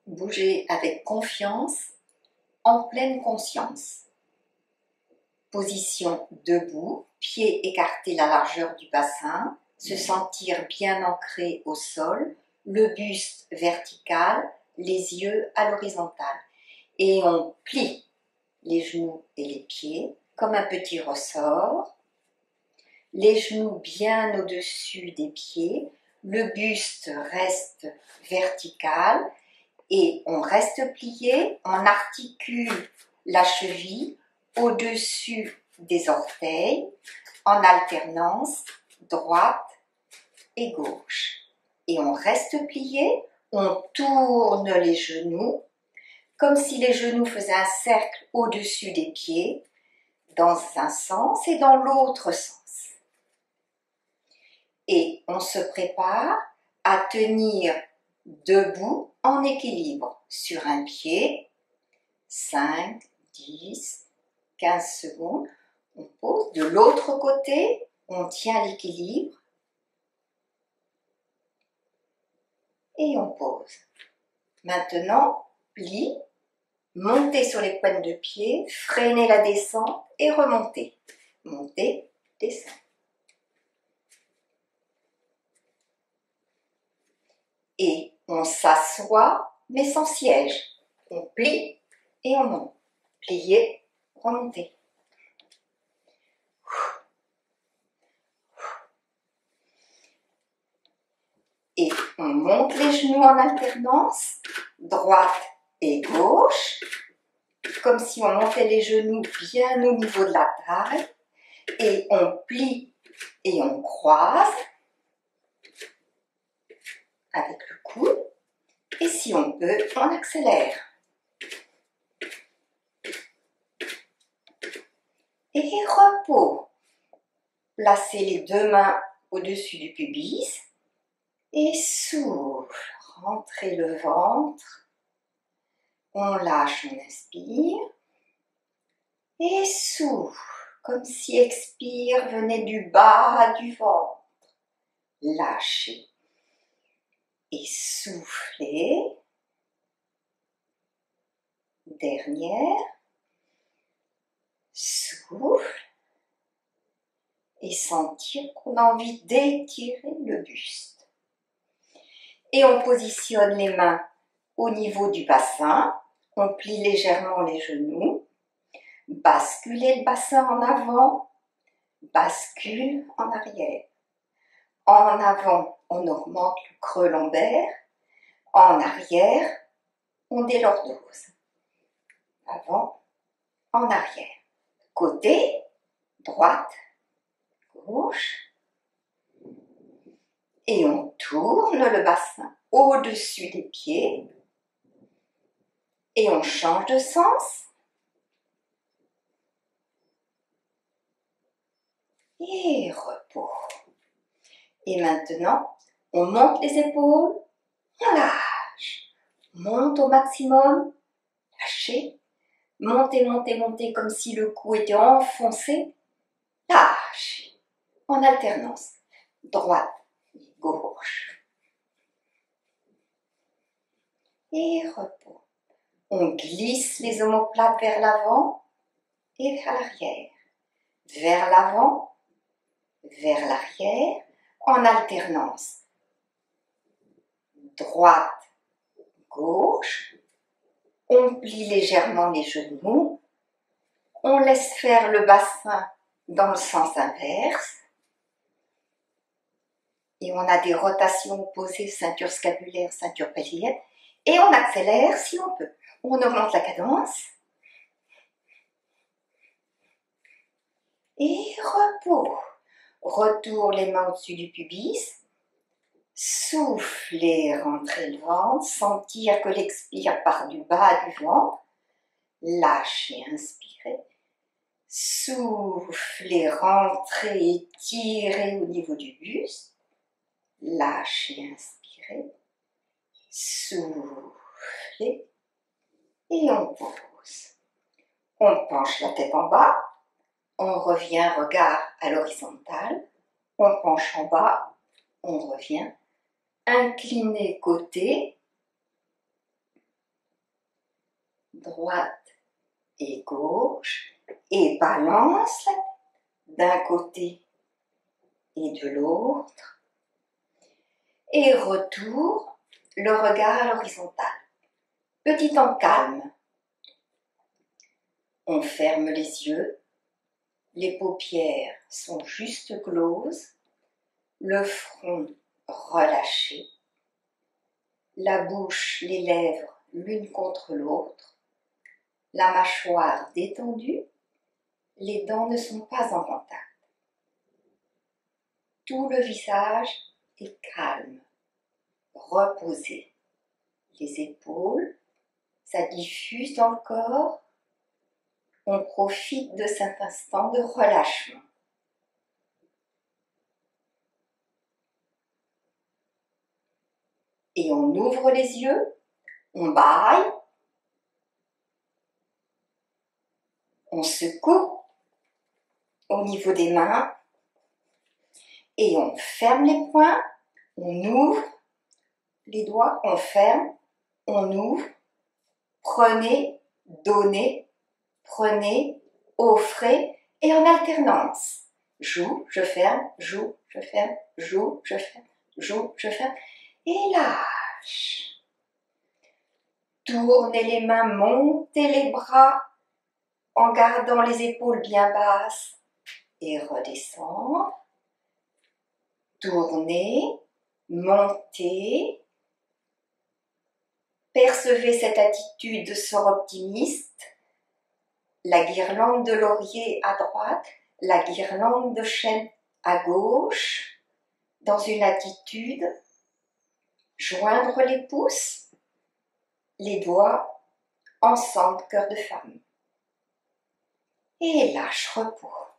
Bougez avec confiance, en pleine conscience. Position debout, pieds écartés la largeur du bassin, se sentir bien ancré au sol, le buste vertical, les yeux à l'horizontale. Et on plie les genoux et les pieds comme un petit ressort. Les genoux bien au-dessus des pieds, le buste reste vertical et on reste plié, on articule la cheville au-dessus des orteils en alternance droite et gauche. Et on reste plié, on tourne les genoux comme si les genoux faisaient un cercle au-dessus des pieds dans un sens et dans l'autre sens. Et on se prépare à tenir debout en équilibre sur un pied, 5, 10, 15 secondes. On pose de l'autre côté, on tient l'équilibre et on pose. Maintenant, plie, montez sur les pointes de pied, freinez la descente et remontez. Montez, descendez. Et on s'assoit, mais sans siège. On plie et on monte. Plier, remonter. Et on monte les genoux en alternance, droite et gauche, comme si on montait les genoux bien au niveau de la taille. Et on plie et on croise avec le coude. Et si on peut, on accélère. Et repos. Placez les deux mains au-dessus du pubis. Et souffle. Rentrez le ventre. On lâche, on inspire. Et souffle. Comme si expire venait du bas du ventre. Lâchez. Et soufflez. Dernière. Souffle. Et sentir qu'on a envie d'étirer le buste. Et on positionne les mains au niveau du bassin. On plie légèrement les genoux. Basculez le bassin en avant. Bascule en arrière. En avant, on augmente le creux lombaire. En arrière, on délordose. Avant, en arrière. Côté, droite, gauche. Et on tourne le bassin au-dessus des pieds. Et on change de sens. Et repos. Et maintenant, on monte les épaules, on lâche. Monte au maximum, lâchez. Montez, montez, montez comme si le cou était enfoncé. Lâchez. En alternance. Droite et gauche. Et repos. On glisse les omoplates vers l'avant et vers l'arrière. Vers l'avant, vers l'arrière, en alternance. Droite, gauche. On plie légèrement les genoux. On laisse faire le bassin dans le sens inverse. Et on a des rotations opposées, ceinture scapulaire, ceinture pelvienne. Et on accélère si on peut. On augmente la cadence. Et repos. Retour les mains au-dessus du pubis. Soufflez, rentrez le ventre. Sentir que l'expire part du bas du ventre. Lâchez, inspirez. Soufflez, rentrez, étirez au niveau du buste. Lâchez, inspirez. Soufflez. Et on pose. On penche la tête en bas. On revient, regard à l'horizontale. On penche en bas. On revient. Incliné côté. droite et gauche, et balance la tête d'un côté et de l'autre, et retourne le regard à l'horizontale. Petit en calme, on ferme les yeux, les paupières sont juste closes, le front relâché, la bouche, les lèvres l'une contre l'autre, la mâchoire détendue, les dents ne sont pas en contact. Tout le visage est calme, reposé. Les épaules, ça diffuse dans le corps. On profite de cet instant de relâchement. Et on ouvre les yeux, on bâille, on secoue au niveau des mains et on ferme les poings, on ouvre les doigts, on ferme, on ouvre, prenez, donnez, prenez, offrez et en alternance. Joue, je ferme, joue, je ferme, joue, je ferme, joue, je ferme et lâche. Tournez les mains, montez les bras en gardant les épaules bien basses et redescendre. Tournez, montez. Percevez cette attitude de sort optimiste. La guirlande de laurier à droite, la guirlande de chêne à gauche, dans une attitude, joindre les pouces, les doigts ensemble, cœur de femme. Et lâche, repos.